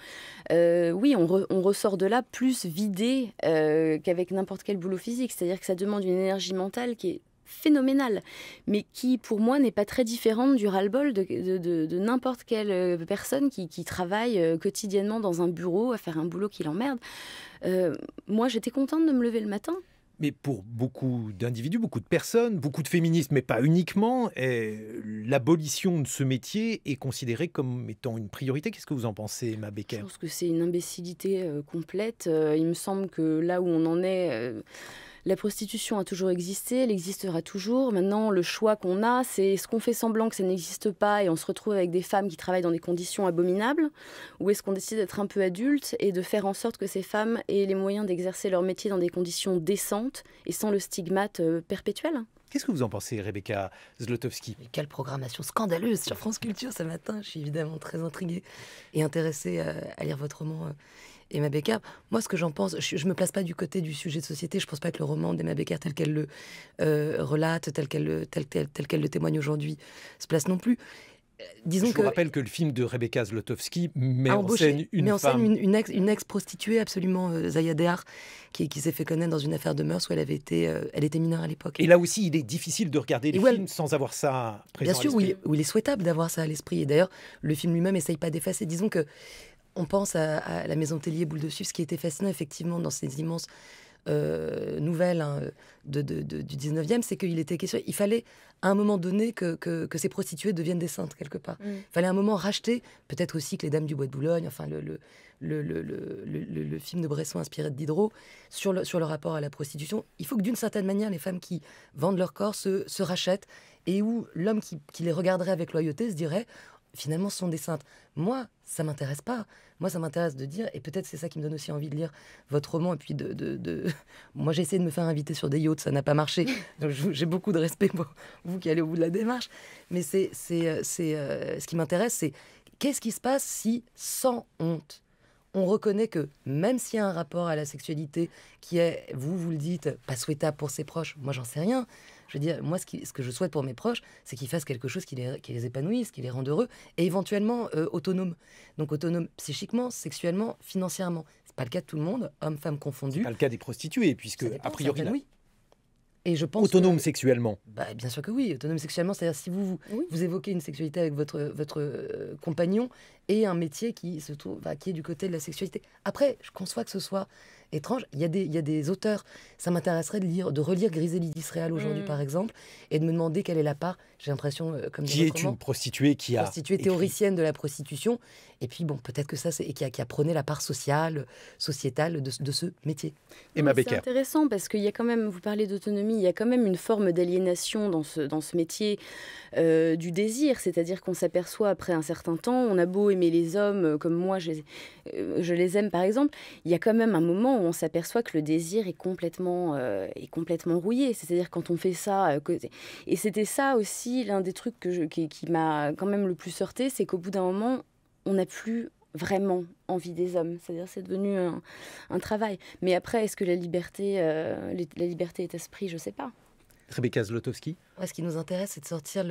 oui, on ressort de là plus vidé qu'avec n'importe quel boulot physique. C'est-à-dire que ça demande une énergie mentale qui est phénoménale, mais qui, pour moi, n'est pas très différente du ras-le-bol de n'importe quelle personne qui travaille quotidiennement dans un bureau à faire un boulot qui l'emmerde. Moi, j'étais contente de me lever le matin. Mais pour beaucoup d'individus, beaucoup de personnes, beaucoup de féministes, mais pas uniquement, l'abolition de ce métier est considérée comme étant une priorité. Qu'est-ce que vous en pensez, Emma Becker? Je pense que c'est une imbécilité complète. Il me semble que là où on en est... La prostitution a toujours existé, elle existera toujours. Maintenant, le choix qu'on a, c'est est-ce qu'on fait semblant que ça n'existe pas et on se retrouve avec des femmes qui travaillent dans des conditions abominables, ou est-ce qu'on décide d'être un peu adulte et de faire en sorte que ces femmes aient les moyens d'exercer leur métier dans des conditions décentes et sans le stigmate perpétuel? Qu'est-ce que vous en pensez, Rebecca Zlotowski? Quelle programmation scandaleuse sur France Culture ce matin. Je suis évidemment très intriguée et intéressée à lire votre roman, Emma Becker. Moi, ce que j'en pense, je ne me place pas du côté du sujet de société. Je ne pense pas que le roman d'Emma Becker, tel qu'elle le relate, tel qu'elle le témoigne aujourd'hui, se place non plus. Je vous rappelle que le film de Rebecca Zlotowski met en scène une ex-prostituée absolument Zaya qui s'est fait connaître dans une affaire de mœurs où elle était mineure à l'époque. Et là aussi, il est difficile de regarder les films sans avoir ça présent bien sûr, à l'esprit. où il est souhaitable d'avoir ça à l'esprit. Et d'ailleurs, le film lui-même n'essaye pas d'effacer. Disons que on pense à la Maison Tellier, Boule de Suif. Ce qui était fascinant, effectivement, dans ces immenses nouvelles du 19e, c'est qu'il était question... Il fallait, à un moment donné, que ces prostituées deviennent des saintes, quelque part. Il fallait à un moment racheter, peut-être aussi que les Dames du Bois de Boulogne, enfin, le film de Bresson inspiré de Diderot, sur le rapport à la prostitution. Il faut que, d'une certaine manière, les femmes qui vendent leur corps se rachètent, et où l'homme qui les regarderait avec loyauté se dirait... Finalement, ce sont des saintes. Moi, ça m'intéresse pas. Moi, ça m'intéresse de dire, et peut-être c'est ça qui me donne aussi envie de lire votre roman, et puis Moi, j'ai essayé de me faire inviter sur des yachts, ça n'a pas marché. Donc, j'ai beaucoup de respect pour vous qui allez au bout de la démarche. Mais ce qui m'intéresse, c'est qu'est-ce qui se passe si, sans honte, on reconnaît que même s'il y a un rapport à la sexualité qui est, vous le dites, pas souhaitable pour ses proches, moi, j'en sais rien. Je veux dire, moi, ce que je souhaite pour mes proches, c'est qu'ils fassent quelque chose qui les épanouisse, qui les rende heureux, et éventuellement autonomes. Donc autonomes psychiquement, sexuellement, financièrement. C'est pas le cas de tout le monde, hommes, femmes confondus. C'est pas le cas des prostituées, puisque, a priori, oui. Et je pense autonome sexuellement. Bien sûr que oui, autonome sexuellement, c'est-à-dire si vous évoquez une sexualité avec votre compagnon et un métier qui est du côté de la sexualité. Après, je conçois que ce soit étrange. Il y a des auteurs, ça m'intéresserait de relire Griselide Israël aujourd'hui, par exemple, et de me demander quelle est la part, j'ai l'impression, comme qui est une prostituée qui a prostituée théoricienne de la prostitution, et puis bon, peut-être que ça, et qui a prôné la part sociétale de ce métier. Emma Becker. C'est intéressant parce qu'il y a quand même, vous parlez d'autonomie, il y a quand même une forme d'aliénation dans ce métier du désir, c'est-à-dire qu'on s'aperçoit après un certain temps, on a beau aimer les hommes comme moi, je les aime par exemple, il y a quand même un moment où on s'aperçoit que le désir est complètement rouillé, c'est-à-dire quand on fait ça, et c'était ça aussi l'un des trucs qui m'a quand même le plus heurté, c'est qu'au bout d'un moment, on n'a plus vraiment envie des hommes, c'est-à-dire c'est devenu un travail. Mais après, est-ce que la liberté est esprit? Je ne sais pas. Rebecca Zlotowski. Ce qui nous intéresse, c'est de sortir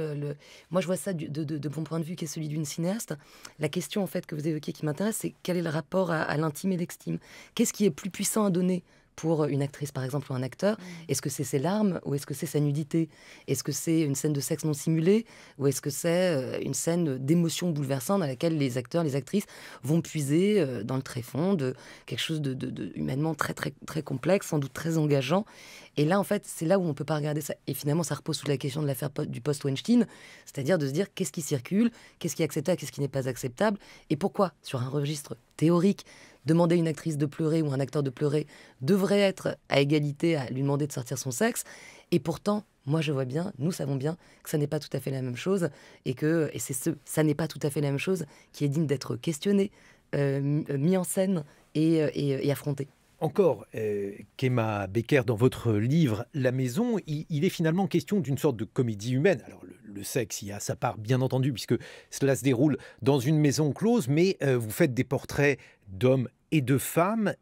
Moi, je vois ça de mon point de vue, qui est celui d'une cinéaste. La question, en fait, que vous évoquez, qui m'intéresse, c'est quel est le rapport à l'intime et l'extime. Qu'est-ce qui est plus puissant à donner pour une actrice, par exemple, ou un acteur? Est-ce que c'est ses larmes ou est-ce que c'est sa nudité? Est-ce que c'est une scène de sexe non simulée ou est-ce que c'est une scène d'émotion bouleversante dans laquelle les acteurs, les actrices vont puiser dans le tréfonds de quelque chose de humainement très, très, très complexe, sans doute très engageant? Et là, en fait, c'est là où on ne peut pas regarder ça. Et finalement, ça repose sous la question de l'affaire du post-Weinstein, c'est-à-dire de se dire qu'est-ce qui circule, qu'est-ce qui est acceptable, qu'est-ce qui n'est pas acceptable, et pourquoi, sur un registre théorique, demander à une actrice de pleurer ou un acteur de pleurer devrait être à égalité à lui demander de sortir son sexe. Et pourtant, moi je vois bien, nous savons bien que ça n'est pas tout à fait la même chose ça n'est pas tout à fait la même chose qui est digne d'être questionné, mis en scène et affronté. encore, Kema Becker, dans votre livre La Maison, il est finalement question d'une sorte de comédie humaine. Alors le sexe y a sa part, bien entendu, puisque cela se déroule dans une maison close, mais vous faites des portraits d'hommes et de femmes,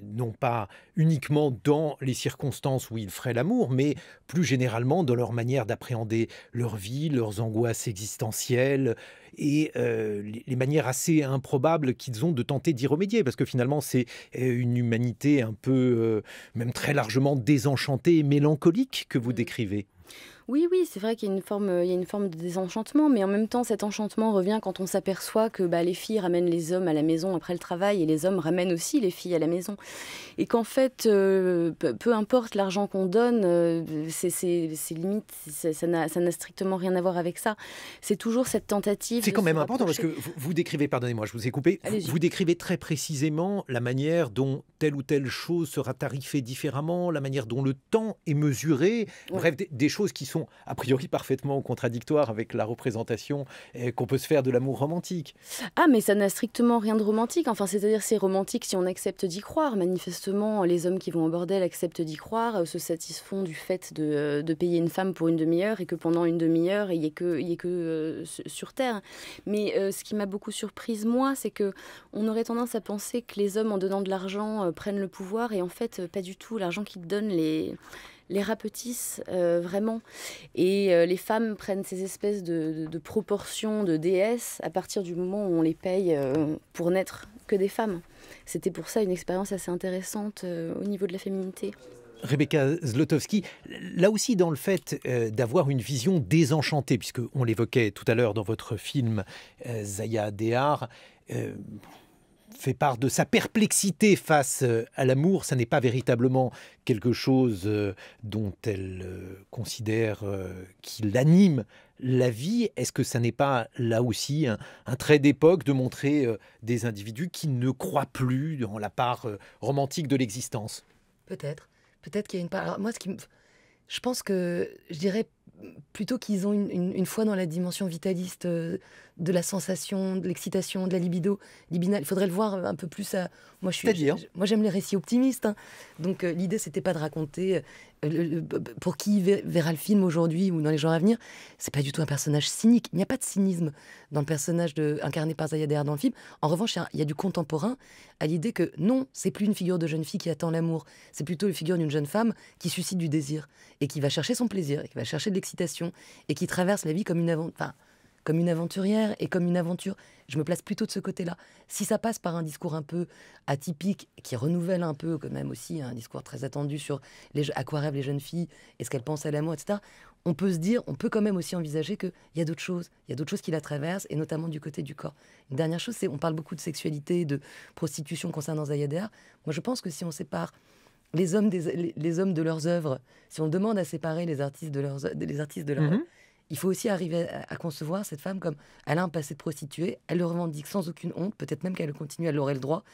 non pas uniquement dans les circonstances où ils feraient l'amour, mais plus généralement dans leur manière d'appréhender leur vie, leurs angoisses existentielles et les manières assez improbables qu'ils ont de tenter d'y remédier, parce que finalement c'est une humanité un peu, même très largement désenchantée et mélancolique que vous décrivez. Oui, oui, c'est vrai qu'il y a une forme de désenchantement, mais en même temps, cet enchantement revient quand on s'aperçoit que les filles ramènent les hommes à la maison après le travail et les hommes ramènent aussi les filles à la maison. Et qu'en fait, peu importe l'argent qu'on donne, c'est limite, ça n'a strictement rien à voir avec ça. C'est toujours cette tentative. C'est quand même important parce que vous décrivez, pardonnez-moi, je vous ai coupé, vous décrivez très précisément la manière dont telle ou telle chose sera tarifée différemment, la manière dont le temps est mesuré, bref, des choses qui sont a priori parfaitement contradictoires avec la représentation qu'on peut se faire de l'amour romantique. Ah, mais ça n'a strictement rien de romantique. Enfin, c'est-à-dire c'est romantique si on accepte d'y croire. Manifestement, les hommes qui vont au bordel acceptent d'y croire, se satisfont du fait de payer une femme pour une demi-heure et que pendant une demi-heure, il n'y ait que sur Terre. Mais ce qui m'a beaucoup surprise, moi, c'est que on aurait tendance à penser que les hommes, en donnant de l'argent, prennent le pouvoir. Et en fait, pas du tout. L'argent qu'ils donnent les rapetissent vraiment. Et les femmes prennent ces espèces de proportions de déesses à partir du moment où on les paye pour n'être que des femmes. C'était pour ça une expérience assez intéressante au niveau de la féminité. Rebecca Zlotowski, là aussi dans le fait d'avoir une vision désenchantée, puisqu'on l'évoquait tout à l'heure dans votre film Zaya Dehar, fait part de sa perplexité face à l'amour. Ça n'est pas véritablement quelque chose dont elle considère qu'il anime la vie. Est-ce que ça n'est pas là aussi un trait d'époque de montrer des individus qui ne croient plus dans la part romantique de l'existence? Peut-être qu'il y a une part. Alors moi, je pense que je dirais plutôt qu'ils ont une foi dans la dimension vitaliste de la sensation, de l'excitation, de la libido libinale. Il faudrait le voir un peu plus à... Moi, j'aime les récits optimistes. Hein. Donc, l'idée, c'était pas de raconter... pour qui verra le film aujourd'hui ou dans les jours à venir, c'est pas du tout un personnage cynique. Il n'y a pas de cynisme dans le personnage incarné par Zaya Dehar dans le film. En revanche, il y a du contemporain à l'idée que non, c'est plus une figure de jeune fille qui attend l'amour. C'est plutôt une figure d'une jeune femme qui suscite du désir et qui va chercher son plaisir, et qui va chercher de l'excitation et qui traverse la vie comme une aventurière et comme une aventure. Je me place plutôt de ce côté-là. Si ça passe par un discours un peu atypique, qui renouvelle un peu quand même aussi un discours très attendu sur à quoi rêvent les jeunes filles et ce qu'elles pensent à l'amour, etc., on peut quand même aussi envisager qu'il y a d'autres choses. Il y a d'autres choses qui la traversent, et notamment du côté du corps. Une dernière chose, c'est on parle beaucoup de sexualité, de prostitution concernant Zaya Dehar. Moi, je pense que si on sépare les hommes de leurs œuvres, si on demande à séparer les artistes de leurs œuvres, il faut aussi arriver à concevoir cette femme comme elle a un passé de prostituée, elle le revendique sans aucune honte, peut-être même qu'elle continue, elle aurait le droit,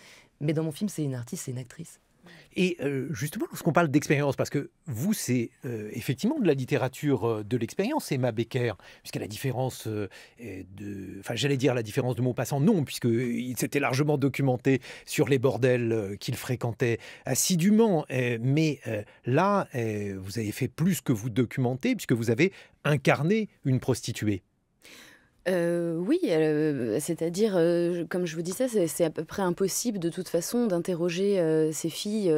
mais dans mon film, c'est une artiste, c'est une actrice. Et justement, lorsqu'on parle d'expérience, parce que vous, c'est effectivement de la littérature de l'expérience, Emma Becker, puisqu'à la différence j'allais dire la différence de Maupassant, non, puisqu'il s'était largement documenté sur les bordels qu'il fréquentait assidûment. Mais là, vous avez fait plus que vous documenter, puisque vous avez incarné une prostituée. Oui, c'est-à-dire, comme je vous disais, c'est à peu près impossible de toute façon d'interroger ces filles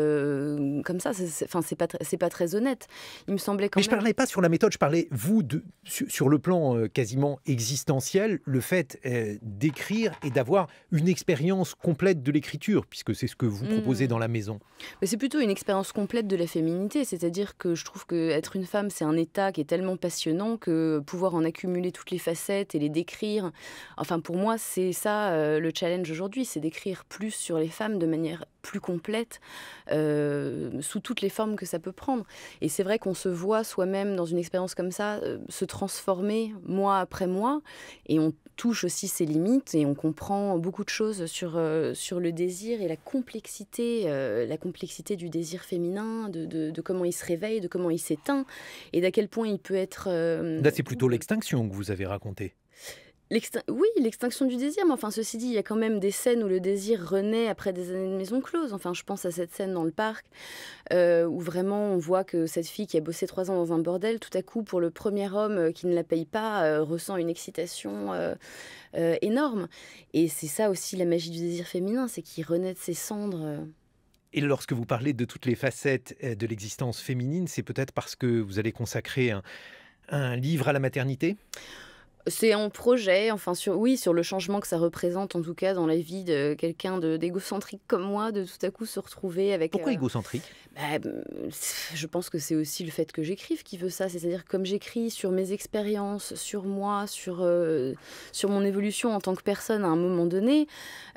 comme ça. C'est pas très honnête. Il me semblait quand même... Mais je parlais pas sur la méthode, je parlais, vous, sur le plan quasiment existentiel, le fait d'écrire et d'avoir une expérience complète de l'écriture, puisque c'est ce que vous proposez dans La Maison. Mais c'est plutôt une expérience complète de la féminité, c'est-à-dire que je trouve qu'être une femme, c'est un état qui est tellement passionnant que pouvoir en accumuler toutes les facettes et les d'écrire. Enfin, pour moi, c'est ça le challenge aujourd'hui, c'est d'écrire plus sur les femmes de manière plus complète, sous toutes les formes que ça peut prendre. Et c'est vrai qu'on se voit soi-même dans une expérience comme ça, se transformer mois après mois, et on touche aussi ses limites, et on comprend beaucoup de choses sur le désir et la complexité du désir féminin, de comment il se réveille, de comment il s'éteint, et d'à quel point il peut être... Là, c'est plutôt l'extinction que vous avez raconté. Oui, l'extinction du désir, mais enfin, ceci dit, il y a quand même des scènes où le désir renaît après des années de maison close. Enfin, je pense à cette scène dans le parc, où vraiment on voit que cette fille qui a bossé 3 ans dans un bordel, tout à coup, pour le premier homme qui ne la paye pas, ressent une excitation énorme. Et c'est ça aussi la magie du désir féminin, c'est qu'il renaît de ses cendres. Et lorsque vous parlez de toutes les facettes de l'existence féminine, c'est peut-être parce que vous allez consacrer un livre à la maternité ? C'est en projet, enfin sur le changement que ça représente en tout cas dans la vie de quelqu'un d'égocentrique comme moi, de tout à coup se retrouver avec... Pourquoi égocentrique ? Je pense que c'est aussi le fait que j'écrive qui veut ça, c'est-à-dire comme j'écris sur mes expériences, sur moi, sur mon évolution en tant que personne à un moment donné,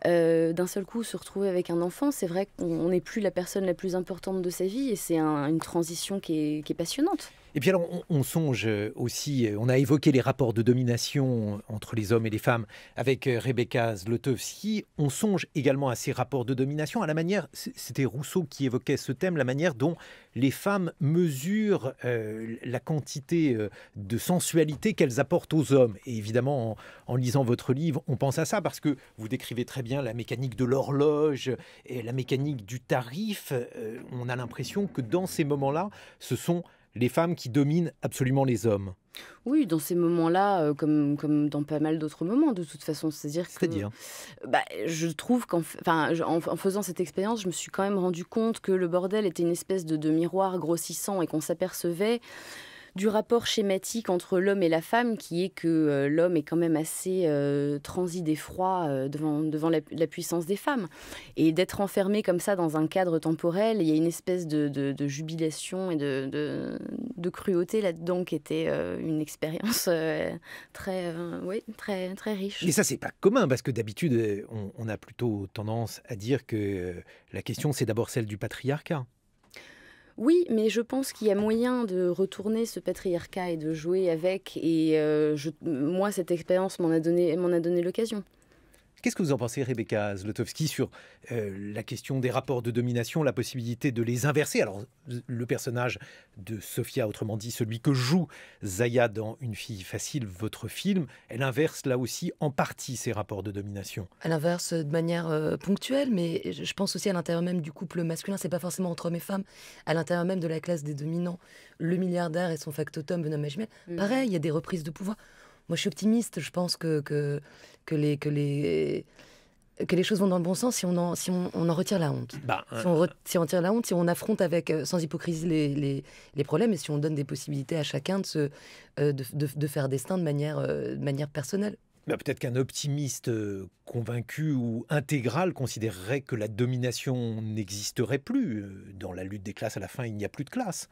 d'un seul coup se retrouver avec un enfant, c'est vrai qu'on n'est plus la personne la plus importante de sa vie et c'est une transition qui est passionnante. Et puis alors, on songe aussi, on a évoqué les rapports de domination entre les hommes et les femmes avec Rebecca Zlotowski. On songe également à ces rapports de domination, à la manière, c'était Rousseau qui évoquait ce thème, la manière dont les femmes mesurent la quantité de sensualité qu'elles apportent aux hommes. Et évidemment, en lisant votre livre, on pense à ça parce que vous décrivez très bien la mécanique de l'horloge et la mécanique du tarif. On a l'impression que dans ces moments-là, ce sont les femmes qui dominent absolument les hommes. Oui, dans ces moments-là, comme dans pas mal d'autres moments, de toute façon. C'est-à-dire je trouve en faisant cette expérience, je me suis quand même rendu compte que le bordel était une espèce de miroir grossissant et qu'on s'apercevait du rapport schématique entre l'homme et la femme, qui est que l'homme est quand même assez transi d'effroi devant la puissance des femmes. Et d'être enfermé comme ça dans un cadre temporel, il y a une espèce de jubilation et de cruauté là-dedans qui était une expérience très riche. Et ça, c'est pas commun, parce que d'habitude, on a plutôt tendance à dire que la question, c'est d'abord celle du patriarcat. Oui, mais je pense qu'il y a moyen de retourner ce patriarcat et de jouer avec. Et moi, cette expérience m'en a donné l'occasion. Qu'est-ce que vous en pensez, Rebecca Zlotowski, sur la question des rapports de domination, la possibilité de les inverser? Alors, le personnage de Sophia, autrement dit celui que joue Zaya dans Une fille facile, votre film, elle inverse là aussi en partie ces rapports de domination. Elle inverse de manière ponctuelle, mais je pense aussi à l'intérieur même du couple masculin, c'est pas forcément entre hommes et femmes, à l'intérieur même de la classe des dominants, le milliardaire et son factotum Benoît Magimel. Pareil, il y a des reprises de pouvoir. Moi, je suis optimiste. Je pense que les choses vont dans le bon sens si on en retire la honte. Si on retire la honte, si on affronte avec, sans hypocrisie les problèmes et si on donne des possibilités à chacun de faire destin de manière personnelle. Peut-être qu'un optimiste convaincu ou intégral considérerait que la domination n'existerait plus. Dans la lutte des classes, à la fin, il n'y a plus de classe.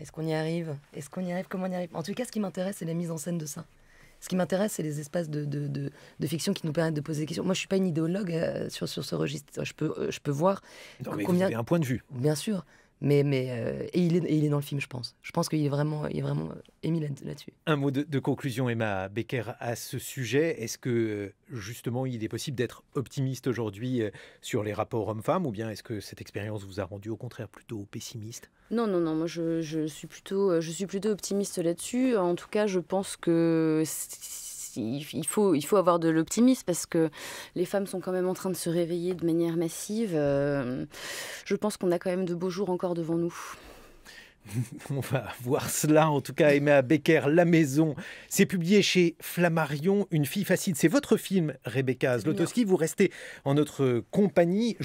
Est-ce qu'on y arrive? Comment on y arrive? En tout cas, ce qui m'intéresse, c'est la mise en scène de ça. Ce qui m'intéresse, c'est les espaces de fiction qui nous permettent de poser des questions. Moi, je ne suis pas une idéologue sur ce registre. Je peux voir... Non, mais vous avez un point de vue. Bien sûr. Mais il est dans le film, je pense. Je pense qu'il est vraiment émis là-dessus. Un mot de conclusion, Emma Becker, à ce sujet. Est-ce que, justement, il est possible d'être optimiste aujourd'hui sur les rapports hommes-femmes, ou bien est-ce que cette expérience vous a rendu, au contraire, plutôt pessimiste? Non, moi je suis plutôt optimiste là-dessus. En tout cas, je pense que il faut avoir de l'optimisme parce que les femmes sont quand même en train de se réveiller de manière massive. Je pense qu'on a quand même de beaux jours encore devant nous. On va voir cela. En tout cas, Emma Becker, La Maison, c'est publié chez Flammarion. Une fille facile, c'est votre film, Rebecca Zlotowski. Vous restez en notre compagnie.